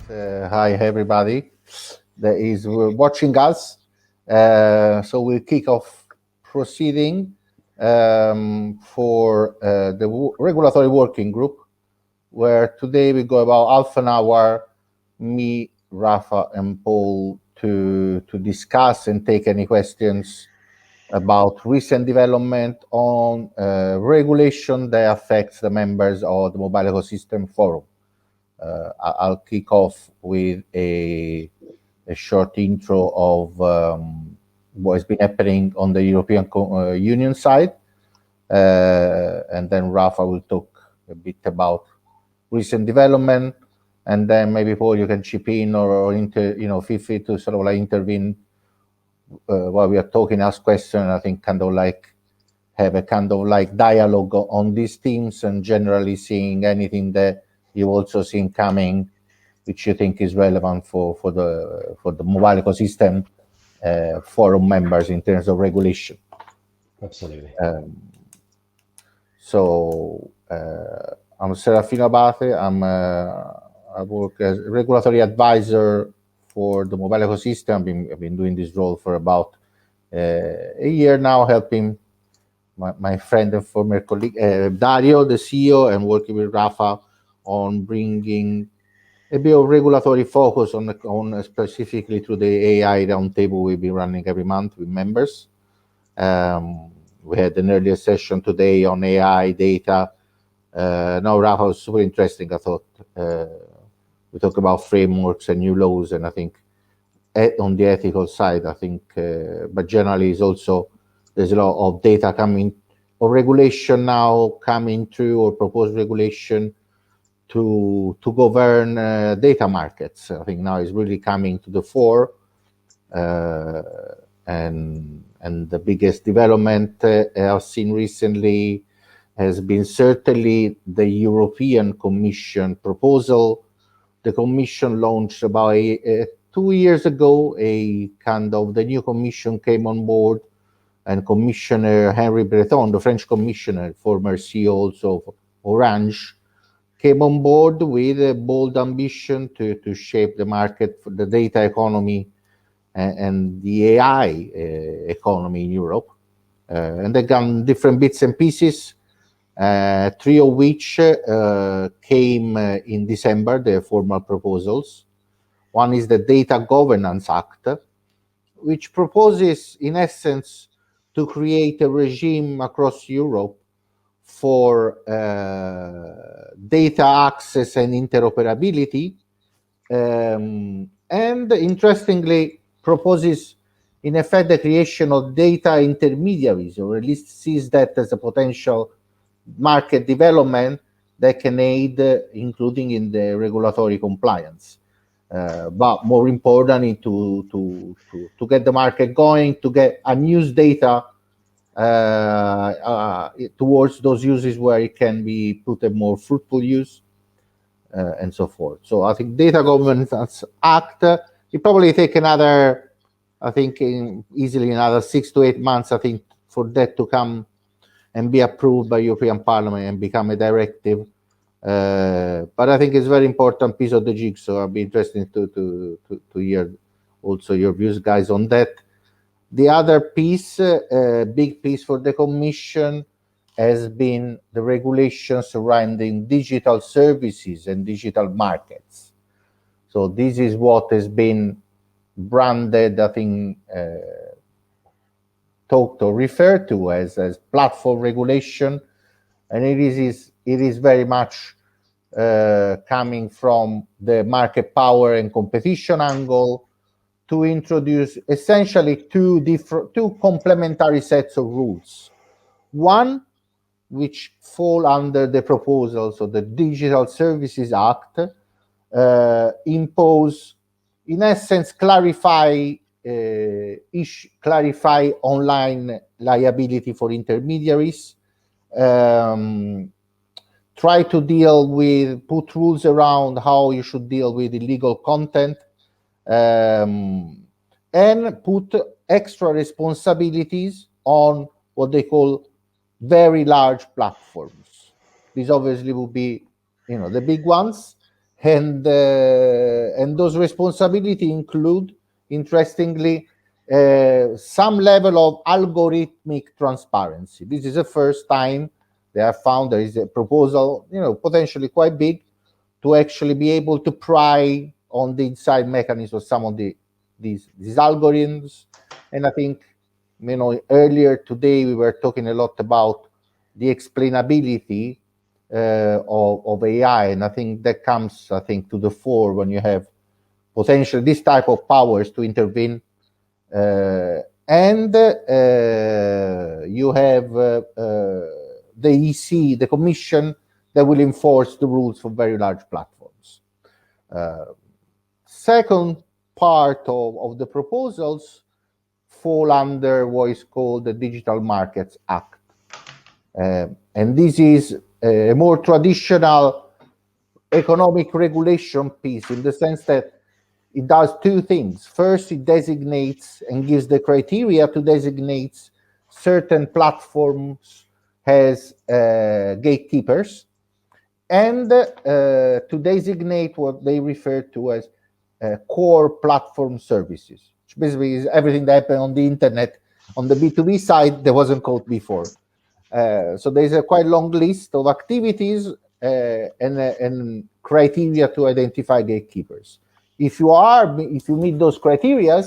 Hi, everybody that is watching us. So we'll kick off proceeding for the regulatory working group, where today we go about half an hour, me, Rafa, and Paul to discuss and take any questions about recent development on regulation that affects the members of the Mobile Ecosystem Forum. I'll kick off with a short intro of what has been happening on the European Union side, and then Rafa will talk a bit about recent development, and then maybe Paul, you can chip in or feel free to sort of like intervene while we are talking, ask questions. I think kind of like have a kind of like dialogue on these themes and generally seeing anything that you've also seen coming, which you think is relevant for the mobile ecosystem forum members in terms of regulation. Absolutely. So I'm Serafino Abate. I work as regulatory advisor for the mobile ecosystem. I've been doing this role for about a year now, helping my friend and former colleague Dario, the CEO, and working with Rafa on bringing a bit of regulatory focus on specifically through the AI roundtable we've been running every month with members. We had an earlier session today on AI data. Now, Rafa, was super interesting. I thought we talk about frameworks and new laws, and I think on the ethical side, I think, but generally is also there's a lot of data coming or regulation now coming through or proposed regulation to govern data markets. I think now is really coming to the fore, and the biggest development I've seen recently has been certainly the European Commission proposal. The Commission launched about 2 years ago a kind of the new Commission came on board, and Commissioner Henry Breton, the French Commissioner, former CEO also of Orange, came on board with a bold ambition to shape the market for the data economy and the AI economy in Europe. And they've done different bits and pieces, 3 of which came in December, the formal proposals. One is the Data Governance Act, which proposes, in essence, to create a regime across Europe for data access and interoperability, and interestingly proposes in effect the creation of data intermediaries, or at least sees that as a potential market development that can aid, including in the regulatory compliance. But more importantly, to get the market going, to get unused data towards those uses where it can be put in more fruitful use, and so forth. So I think Data Governance Act, it probably take another, I think easily another 6 to 8 months, I think, for that to come and be approved by European Parliament and become a directive. But I think it's a very important piece of the jigsaw. I'll be interested to hear also your views, guys, on that. The other piece, big piece for the Commission, has been the regulations surrounding digital services and digital markets. So this is what has been branded, I think, talked or referred to as platform regulation, and it is very much coming from the market power and competition angle to introduce essentially two complementary sets of rules. One, which fall under the proposal, so the Digital Services Act, impose, in essence, clarify online liability for intermediaries, try to put rules around how you should deal with illegal content, and put extra responsibilities on what they call very large platforms. These obviously will be, the big ones, and those responsibilities include, interestingly, some level of algorithmic transparency. This is the first time they have found there is a proposal, potentially quite big, to actually be able to pry on the inside mechanism of some of these algorithms. And I think, earlier today we were talking a lot about the explainability of AI, and I think that comes, to the fore when you have potentially this type of powers to intervene, and you have the EC, the Commission, that will enforce the rules for very large platforms. Second part of the proposals fall under what is called the Digital Markets Act. And this is a more traditional economic regulation piece, in the sense that it does two things. First, it designates and gives the criteria to designate certain platforms as gatekeepers, and to designate what they refer to as core platform services, which basically is everything that happened on the internet on the B2B side that wasn't called before. So there's a quite long list of activities and criteria to identify gatekeepers. If you meet those criteria,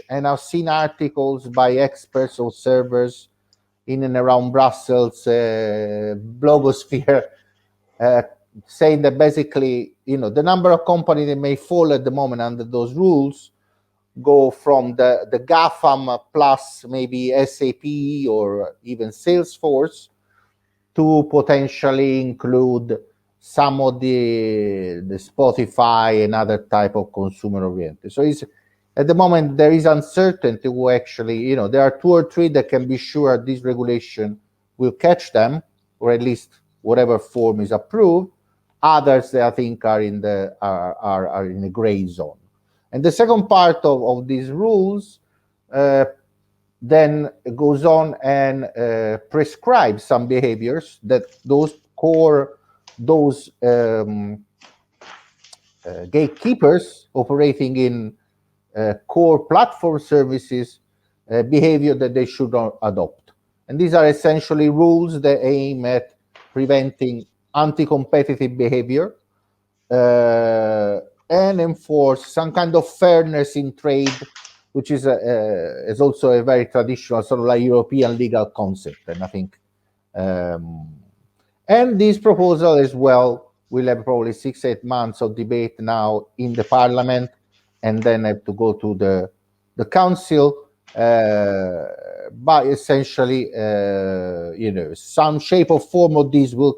and I've seen articles by experts or observers in and around Brussels, blogosphere, saying that basically, the number of companies that may fall at the moment under those rules go from the GAFAM plus maybe SAP or even Salesforce, to potentially include some of the Spotify and other type of consumer oriented. So at the moment there is uncertainty who actually, there are 2 or 3 that can be sure this regulation will catch them, or at least whatever form is approved. Others that I think are in the gray zone. And the second part of these rules then goes on and prescribes some behaviors that those gatekeepers operating in core platform services behavior that they should adopt. And these are essentially rules that aim at preventing anti-competitive behavior and enforce some kind of fairness in trade, which is also a very traditional sort of like European legal concept. And I think, and this proposal as well will have probably 6-8 months of debate now in the Parliament, and then have to go to the Council. But essentially, some shape or form of this will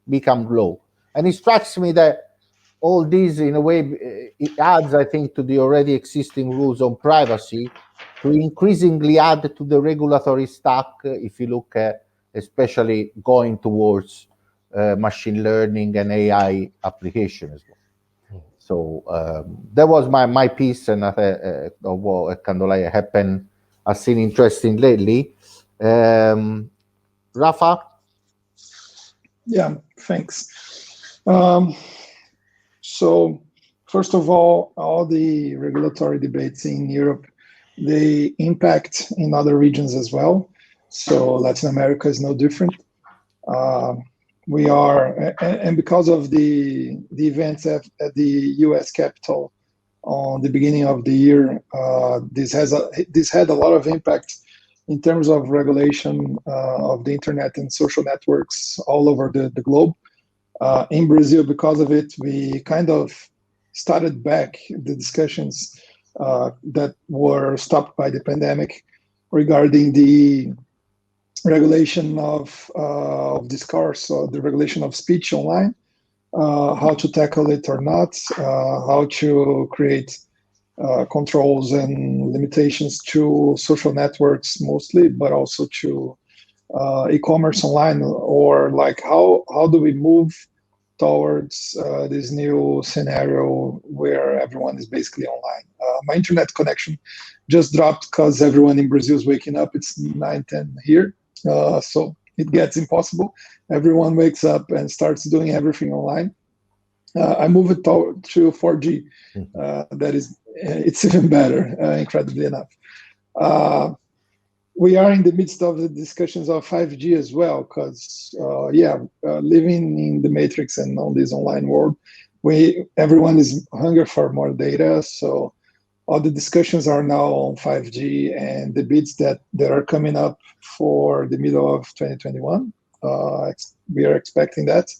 become law. And it strikes me that all these, in a way, it adds, I think, to the already existing rules on privacy, to increasingly add to the regulatory stack, if you look at especially going towards machine learning and AI application as well. So that was my piece, and of what kind of like happened, I've seen interesting lately. Rafa? Yeah, thanks. So first of all the regulatory debates in Europe, they impact in other regions as well. So Latin America is no different. We are, and because of the events at the U.S. Capitol on the beginning of the year, this had a lot of impact in terms of regulation of the internet and social networks all over the globe. In Brazil, because of it, we kind of started back the discussions that were stopped by the pandemic regarding the regulation of discourse, or the regulation of speech online, how to tackle it or not, how to create controls and limitations to social networks mostly, but also to e-commerce online, or like how do we move towards this new scenario where everyone is basically online. My internet connection just dropped because everyone in Brazil is waking up. It's 9:10 here, so it gets impossible. Everyone wakes up and starts doing everything online. I moved to 4G. It's even better, incredibly enough. We are in the midst of the discussions of 5G as well, because living in the matrix and on this online world, everyone is hungry for more data. So all the discussions are now on 5G, and the bids that are coming up for the middle of 2021. We are expecting that.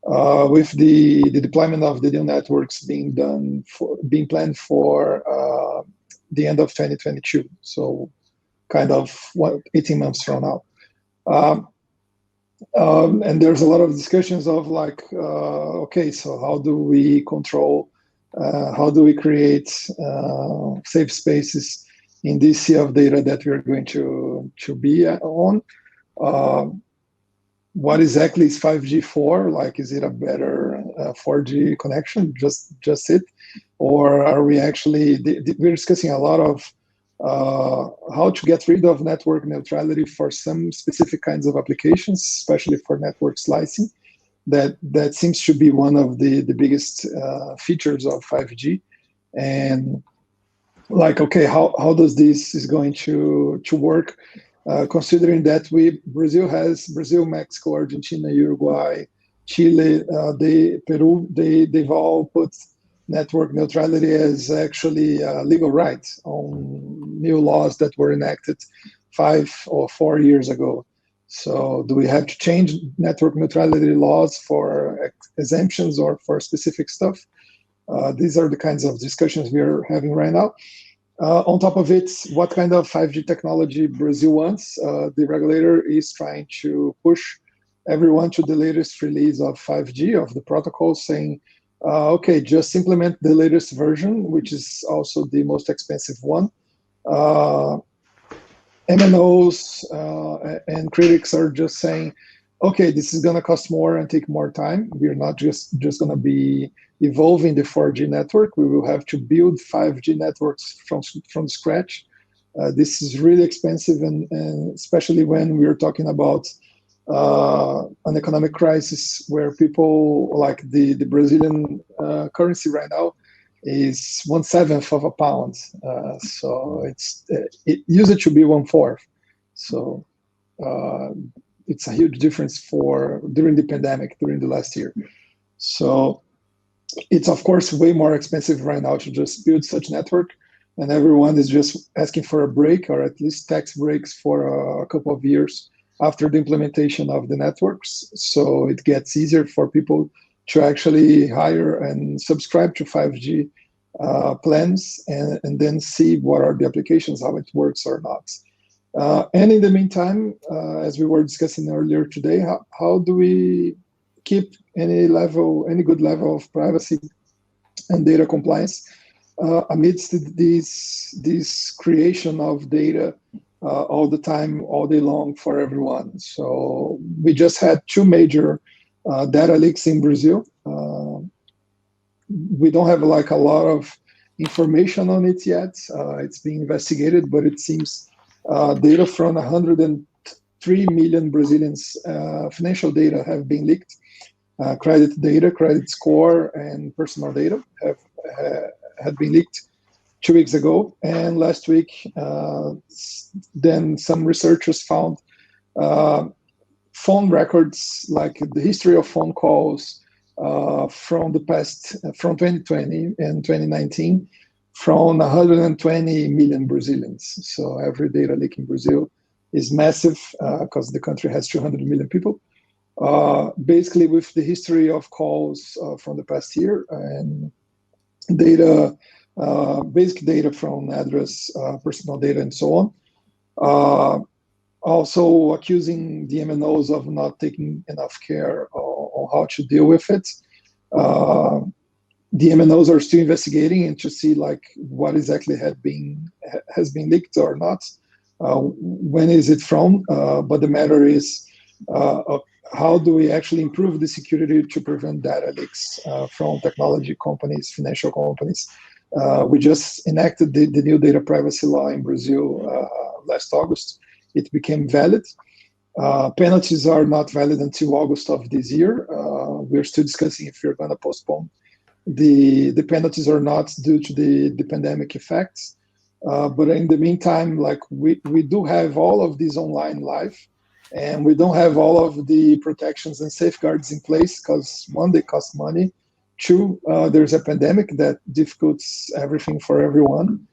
With the deployment of the new networks being planned for the end of 2022. So kind of 18 months from now. And there's a lot of discussions of like, okay, so how do we control, how do we create safe spaces in this sea of data that we're going to be on? What exactly is 5G for? Like, is it a better 4G connection, just it? Or are we actually, we're discussing a lot of how to get rid of network neutrality for some specific kinds of applications, especially for network slicing. That seems to be one of the biggest features of 5G. And like, okay, how does this is going to work? Considering that Brazil, Mexico, Argentina, Uruguay, Chile, Peru, they've all put network neutrality as actually a legal right on new laws that were enacted 5 or 4 years ago. So do we have to change network neutrality laws for exemptions or for specific stuff? These are the kinds of discussions we're having right now. On top of it, what kind of 5G technology Brazil wants? The regulator is trying to push everyone to the latest release of 5G, of the protocol, saying, okay, just implement the latest version, which is also the most expensive one. MNOs and critics are just saying, okay, this is going to cost more and take more time. We're not just going to be evolving the 4G network. We will have to build 5G networks from scratch. This is really expensive, and especially when we're talking about an economic crisis where people, like the Brazilian currency right now is 1/7 of a pound. So it used to be 1/4. So it's a huge difference during the pandemic, during the last year. So it's of course way more expensive right now to just build such network, and everyone is just asking for a break, or at least tax breaks for a couple of years after the implementation of the networks. So it gets easier for people to actually hire and subscribe to 5G plans, and then see what are the applications, how it works or not. And in the meantime, as we were discussing earlier today, how do we keep any good level of privacy and data compliance amidst this creation of data all the time, all day long for everyone? So we just had 2 major data leaks in Brazil. We don't have like a lot of information on it yet. It's being investigated, but it seems data from 103 million Brazilians' financial data have been leaked. Credit data, credit score, and personal data had been leaked 2 weeks ago. And last week, then some researchers found phone records, like the history of phone calls from the past, from 2020 and 2019, from 120 million Brazilians. So every data leak in Brazil is massive because the country has 200 million people. Basically with the history of calls from the past year, and data, basic data from address, personal data, and so on. Also accusing the MNOs of not taking enough care on how to deal with it. The MNOs are still investigating and to see like what exactly has been leaked or not. When is it from? But the matter is, how do we actually improve the security to prevent data leaks from technology companies, financial companies? We just enacted the new data privacy law in Brazil last August. It became valid. Penalties are not valid until August of this year. we're still discussing if we're going to postpone the penalties or not due to the pandemic effects. But in the meantime, like we do have all of these online live, and we don't have all of the protections and safeguards in place because one, they cost money. Two, there's a pandemic that difficults everything for everyone,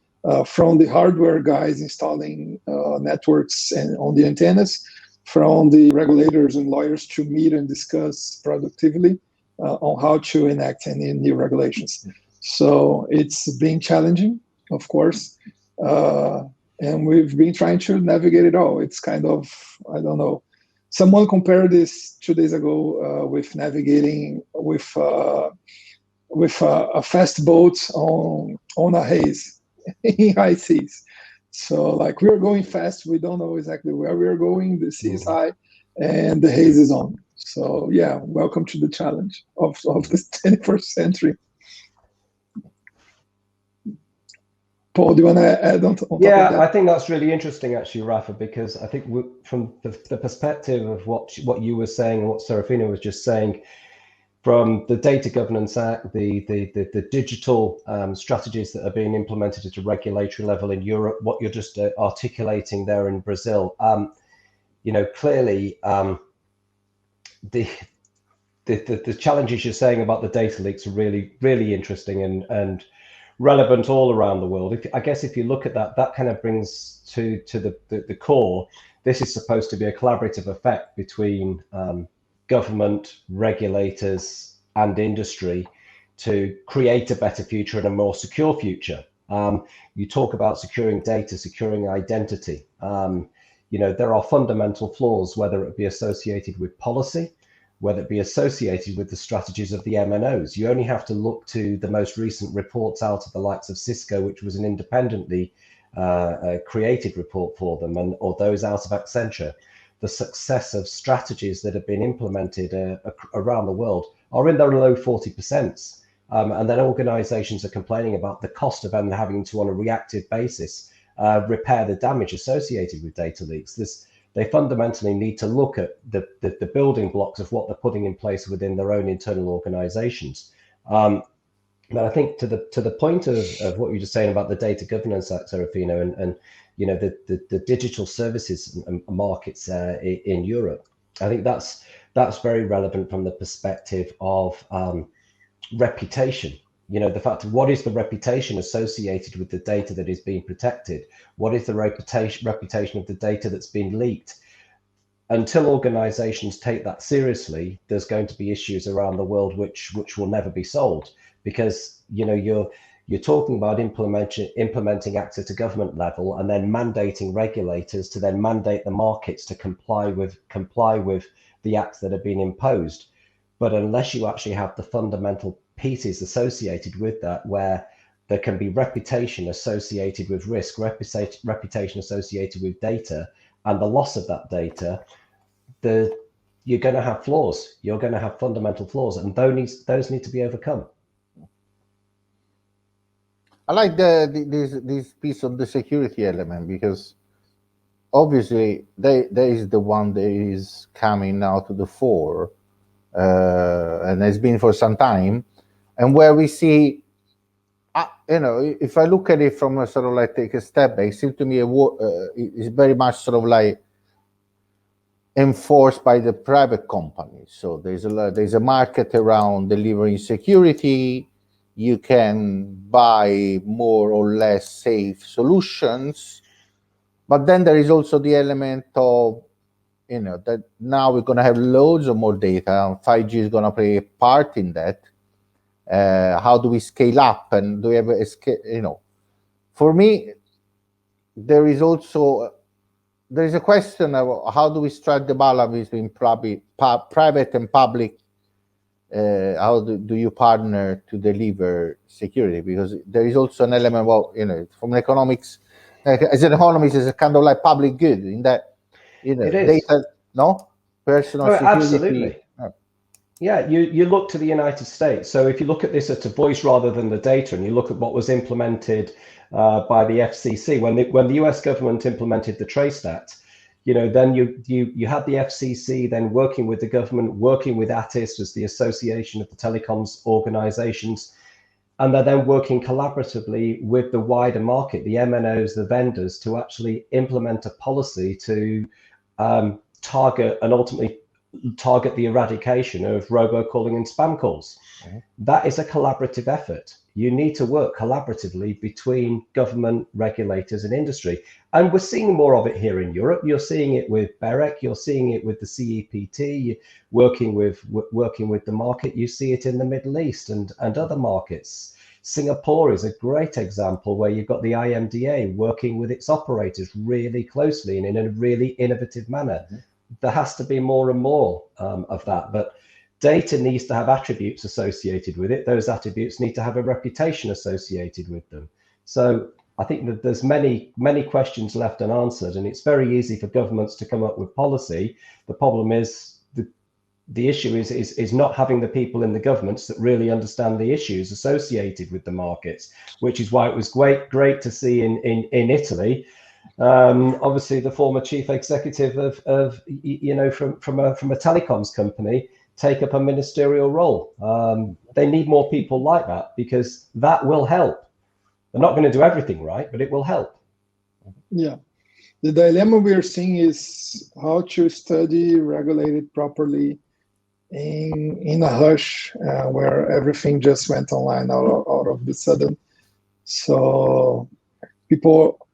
from the hardware guys installing networks and on the antennas, from the regulators and lawyers to meet and discuss productively on how to enact any new regulations. So it's been challenging, of course, and we've been trying to navigate it all. It's kind of, I don't know. Someone compared this 2 days ago with navigating with a fast boat on a haze in high seas. So like we're going fast, we don't know exactly where we're going. The sea is high, and the haze is on. So yeah, welcome to the challenge of the 21st century. Paul, do you want to add on top of that? I think that's really interesting, actually, Rafa, because I think from the perspective of what you were saying and what Serafino was just saying, from the Data Governance Act, the digital strategies that are being implemented at a regulatory level in Europe, what you're just articulating there in Brazil, clearly the challenges you're saying about the data leaks are really, really interesting and relevant all around the world. I guess if you look at that kind of brings to the core, this is supposed to be a collaborative effect between government, regulators, and industry to create a better future and a more secure future. You talk about securing data, securing identity. There are fundamental flaws, whether it be associated with policy, whether it be associated with the strategies of the MNOs. You only have to look to the most recent reports out of the likes of Cisco, which was an independently created report for them, or those out of Accenture. The success of strategies that have been implemented around the world are in the low 40%. And then organizations are complaining about the cost of them having to, on a reactive basis, repair the damage associated with data leaks. They fundamentally need to look at the building blocks of what they're putting in place within their own internal organizations. But I think to the point of what you were just saying about the Data Governance Act, Serafino, and the digital services markets in Europe, I think that's very relevant from the perspective of reputation. The fact of what is the reputation associated with the data that is being protected? What is the reputation of the data that's been leaked? Until organizations take that seriously, there's going to be issues around the world which will never be solved, because you're talking about implementing acts at a government level and then mandating regulators to then mandate the markets to comply with the acts that have been imposed. But unless you actually have the fundamental pieces associated with that, where there can be reputation associated with risk, reputation associated with data, and the loss of that data, you're going to have flaws. You're going to have fundamental flaws, and those need to be overcome. I like this piece of the security element, because obviously there is the one that is coming now to the fore, and has been for some time, and where we see, if I look at it from a sort of like take a step back, it seems to me it's very much sort of like enforced by the private companies. So there's a market around delivering security. You can buy more or less safe solutions, but then there is also the element of that now we're going to have loads of more data, and 5G is going to play a part in that. How do we scale up, and do we have a scale? For me, there is a question of how do we strike the balance between private and public. How do you partner to deliver security? Because there is also an element of, from economics, as an economist, it's a kind of like public good in that, data, personal security. Absolutely. Yeah, you look to the United States. So if you look at this at a voice rather than the data, and you look at what was implemented by the FCC, when the US government implemented the Trace Act, then you had the FCC then working with the government, working with ATIS as the Association of the Telecoms Organizations, and they're then working collaboratively with the wider market, the MNOs, the vendors, to actually implement a policy to target and ultimately target the eradication of robocalling and spam calls. That is a collaborative effort. You need to work collaboratively between government, regulators, and industry. And we're seeing more of it here in Europe. You're seeing it with BEREC. You're seeing it with the CEPT. Working with the market. You see it in the Middle East and other markets. Singapore is a great example where you've got the IMDA working with its operators really closely and in a really innovative manner. There has to be more and more of that, but data needs to have attributes associated with it. Those attributes need to have a reputation associated with them. So I think that there's many questions left unanswered, and it's very easy for governments to come up with policy. The problem is the issue is not having the people in the governments that really understand the issues associated with the markets, which is why it was great to see in Italy. Obviously, the former chief executive of from a telecoms company take up a ministerial role. They need more people like that, because that will help. They're not going to do everything right, but it will help. Yeah. The dilemma we are seeing is how to study, regulate it properly in a hush where everything just went online out of the sudden. So people,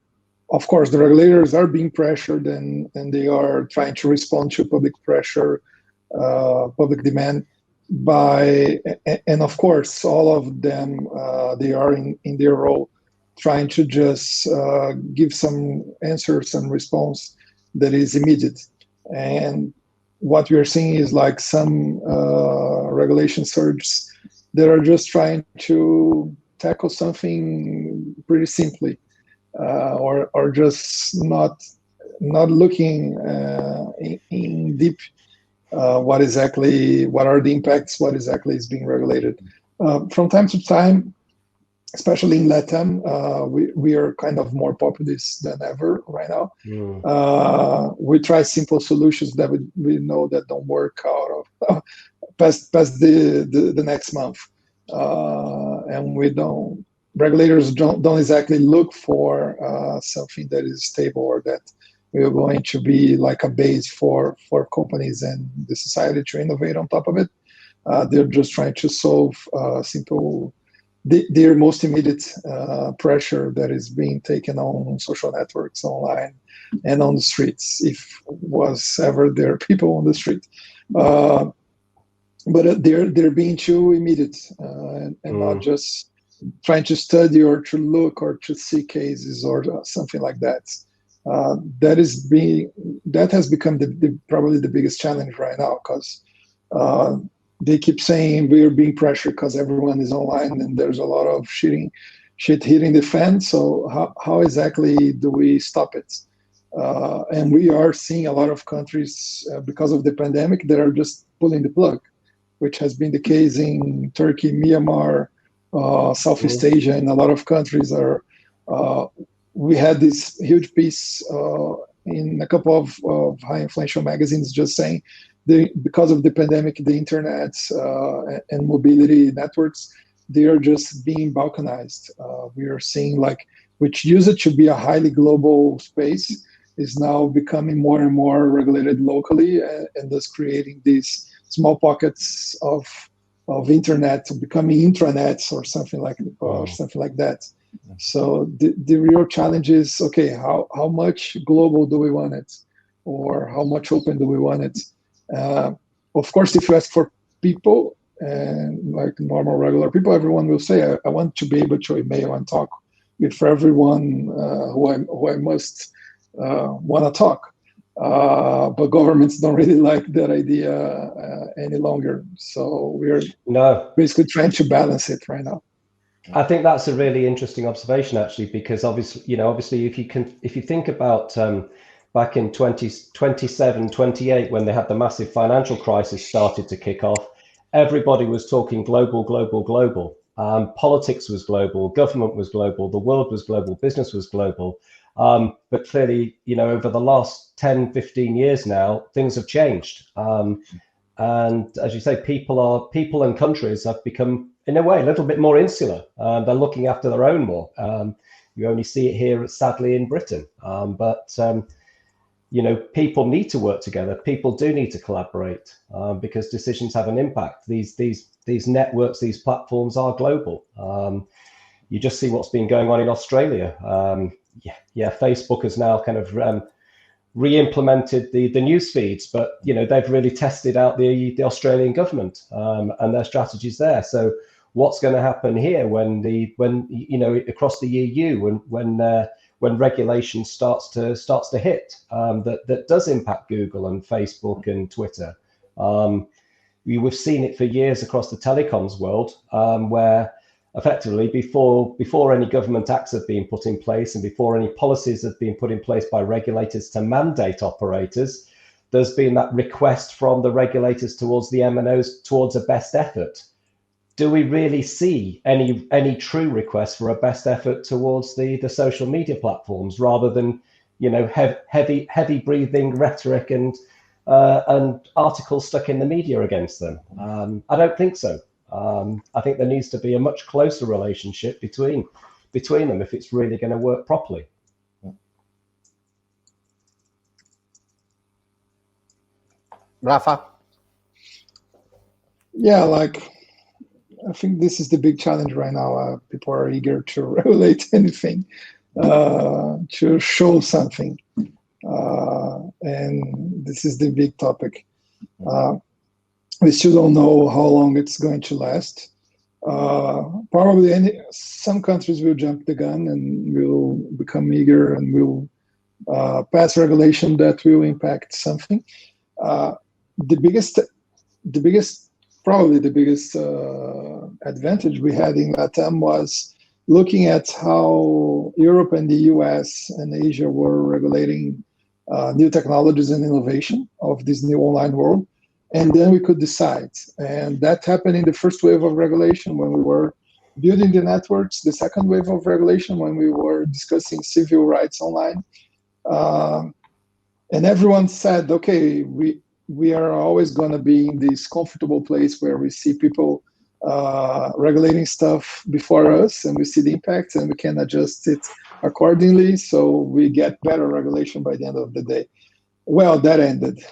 of course, the regulators are being pressured and they are trying to respond to public pressure, public demand and of course, all of them, they are in their role trying to just give some answer, some response that is immediate. And what we are seeing is like some regulation surges that are just trying to tackle something pretty simply, or just not looking in deep what are the impacts, what exactly is being regulated. From time to time, especially in LATAM, we are kind of more populist than ever right now. We try simple solutions that we know that don't work out of past the next month, and regulators don't exactly look for something that is stable or that we are going to be like a base for companies and the society to innovate on top of it. They're just trying to solve simple. Their most immediate pressure that is being taken on social networks, online, and on the streets, if was ever there are people on the street. But they're being too immediate and not just trying to study or to look or to see cases or something like that. That has become probably the biggest challenge right now, because they keep saying we are being pressured because everyone is online and there's a lot of shit hitting the fan. So how exactly do we stop it? And we are seeing a lot of countries because of the pandemic that are just pulling the plug, which has been the case in Turkey, Myanmar, Southeast Asia, and a lot of countries are. We had this huge piece in a couple of high inflation magazines just saying because of the pandemic, the internet and mobility networks, they are just being balkanized. We are seeing which used to be a highly global space is now becoming more and more regulated locally, and thus creating these small pockets of internet becoming intranets or something like that. So the real challenge is, okay, how much global do we want it, or how much open do we want it? Of course, if you ask for people and like normal regular people, everyone will say, I want to be able to email and talk with everyone who I must want to talk. But governments don't really like that idea any longer. So we're basically trying to balance it right now. I think that's a really interesting observation, actually, because obviously, if you think about back in 2027, 28, when they had the massive financial crisis started to kick off, everybody was talking global. Politics was global, government was global, the world was global, business was global. But clearly, over the last 10, 15 years now, things have changed. And as you say, people and countries have become, in a way, a little bit more insular. They're looking after their own more. You only see it here, sadly, in Britain. But people need to work together. People do need to collaborate because decisions have an impact. These networks, these platforms are global. You just see what's been going on in Australia. Facebook has now kind of re-implemented the news feeds, but they've really tested out the Australian government and their strategies there. So what's going to happen here when across the EU when regulation starts to hit that does impact Google and Facebook and Twitter? We've seen it for years across the telecoms world, where effectively before any government acts have been put in place and before any policies have been put in place by regulators to mandate operators, there's been that request from the regulators towards the MNOs towards a best effort. Do we really see any true requests for a best effort towards the social media platforms, rather than heavy breathing rhetoric and articles stuck in the media against them? I don't think so. I think there needs to be a much closer relationship between them if it's really going to work properly. Rafa? Yeah, I think this is the big challenge right now. People are eager to regulate anything, to show something. And this is the big topic. We still don't know how long it's going to last. Probably some countries will jump the gun and will become eager and will pass regulation that will impact something. Probably the biggest advantage we had in LATAM was looking at how Europe and the US and Asia were regulating new technologies and innovation of this new online world. And then we could decide. And that happened in the first wave of regulation when we were building the networks, the second wave of regulation when we were discussing civil rights online. And everyone said, okay, we are always going to be in this comfortable place where we see people regulating stuff before us and we see the impact and we can adjust it accordingly, so we get better regulation by the end of the day. Well, that ended.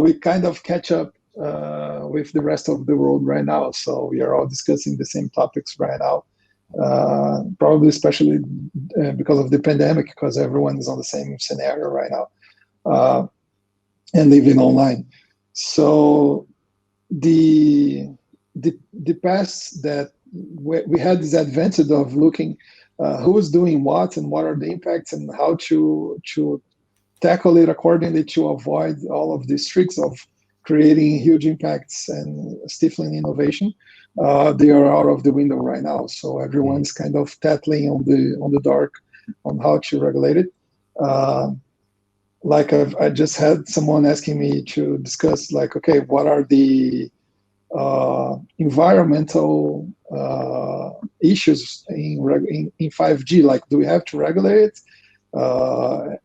We kind of catch up with the rest of the world right now, so we are all discussing the same topics right now, probably especially because of the pandemic, because everyone is on the same scenario right now and living online. So the past that we had this advantage of looking who's doing what and what are the impacts and how to tackle it accordingly to avoid all of these tricks of creating huge impacts and stifling innovation. They are out of the window right now. So everyone's kind of tattling on the dark on how to regulate it. I just had someone asking me to discuss okay, what are the environmental issues in 5G? Do we have to regulate it?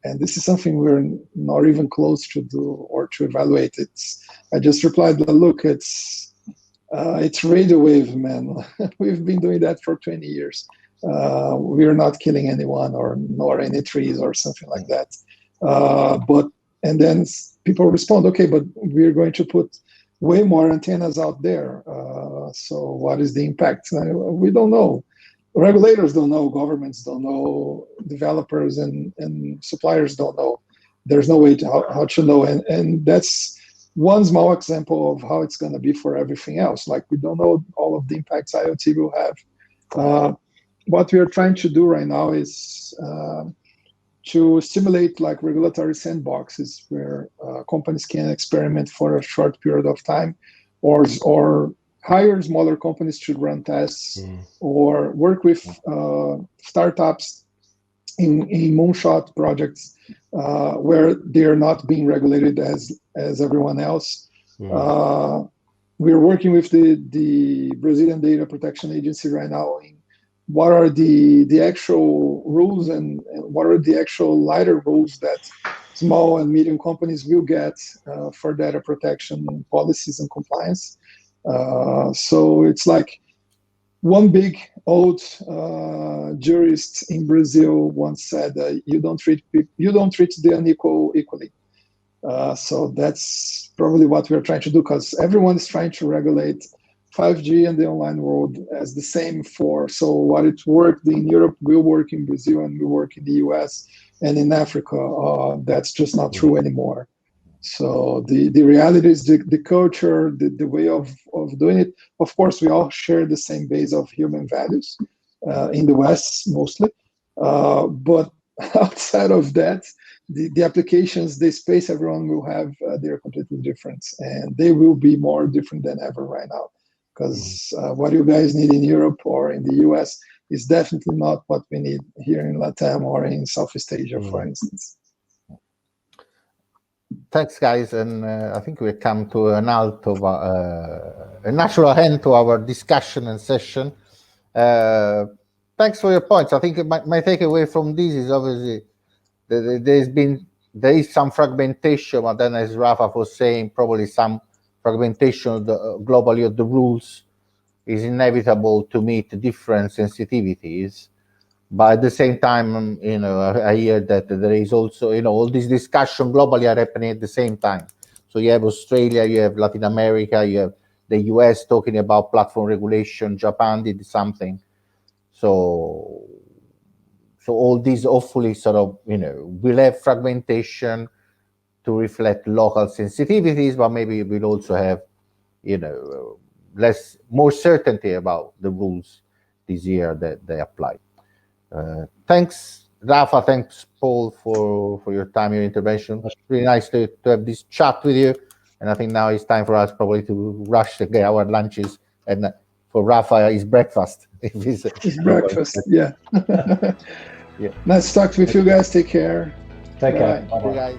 And this is something we're not even close to do or to evaluate. I just replied, look, it's radio wave, man. We've been doing that for 20 years. We're not killing anyone nor any trees or something like that. And then people respond, okay, but we're going to put way more antennas out there. So what is the impact? We don't know. Regulators don't know, governments don't know, developers and suppliers don't know. There's no way how to know. And that's one small example of how it's going to be for everything else. We don't know all of the impacts IoT will have. What we are trying to do right now is to stimulate regulatory sandboxes where companies can experiment for a short period of time or hire smaller companies to run tests or work with startups in moonshot projects where they're not being regulated as everyone else. we're working with the Brazilian Data Protection Agency right now in what are the actual rules and what are the actual lighter rules that small and medium companies will get for data protection policies and compliance. So it's like one big old jurist in Brazil once said, "You don't treat the unequal equally." So that's probably what we're trying to do, because everyone is trying to regulate 5G and the online world as the same so what it worked in Europe will work in Brazil and will work in the US and in Africa. That's just not true anymore. So the reality is the culture, the way of doing it. Of course, we all share the same base of human values in the West mostly, but outside of that, the applications, the space everyone will have, they're completely different, and they will be more different than ever right now. Because what you guys need in Europe or in the US is definitely not what we need here in Latam or in Southeast Asia, for instance. Thanks, guys, and I think we come to a natural end to our discussion and session. Thanks for your points. I think my takeaway from this is obviously there is some fragmentation, but then, as Rafa was saying, probably some fragmentation globally of the rules is inevitable to meet different sensitivities. But at the same time, I hear that there is also, all these discussions globally are happening at the same time. So you have Australia, you have Latin America, you have the US talking about platform regulation, Japan did something. So all these hopefully sort of, will have fragmentation to reflect local sensitivities, but maybe we'll also have, more certainty about the rules this year that they apply. Thanks, Rafa. Thanks, Paul, for your time, your intervention. It's really nice to have this chat with you. And I think now it's time for us probably to rush to get our lunches. And for Rafa, it's breakfast. It's breakfast, yeah. Yeah. Nice to talk with you guys. Take care. Take care. Bye, guys.